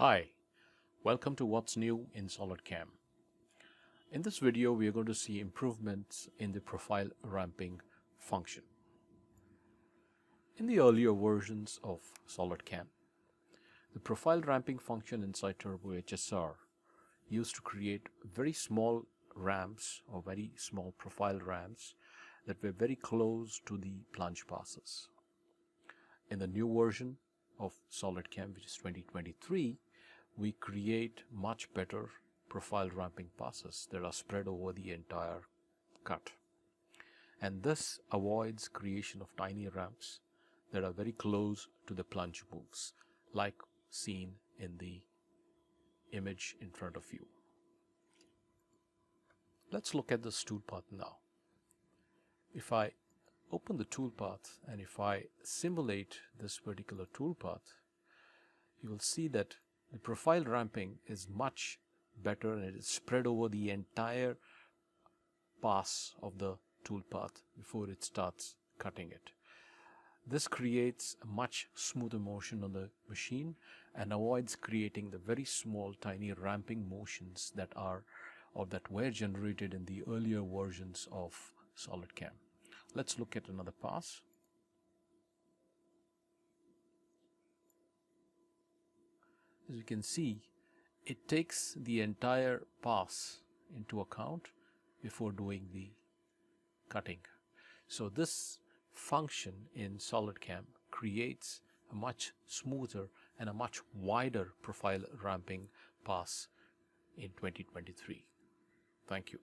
Hi, welcome to What's New in SolidCAM. In this video, we are going to see improvements in the profile ramping function. In the earlier versions of SolidCAM, the profile ramping function inside Turbo HSR used to create very small ramps or very small profile ramps that were very close to the plunge passes. In the new version of SolidCAM, which is 2023, we create much better profile ramping passes that are spread over the entire cut. And this avoids creation of tiny ramps that are very close to the plunge moves, like seen in the image in front of you. Let's look at this toolpath now. If I open the toolpath and if I simulate this particular toolpath, you will see that the profile ramping is much better and it is spread over the entire pass of the toolpath before it starts cutting it. This creates a much smoother motion on the machine and avoids creating the very small tiny ramping motions that were generated in the earlier versions of SolidCAM. Let's look at another pass. As you can see, it takes the entire pass into account before doing the cutting. So this function in SolidCAM creates a much smoother and a much wider profile ramping pass in 2023. Thank you.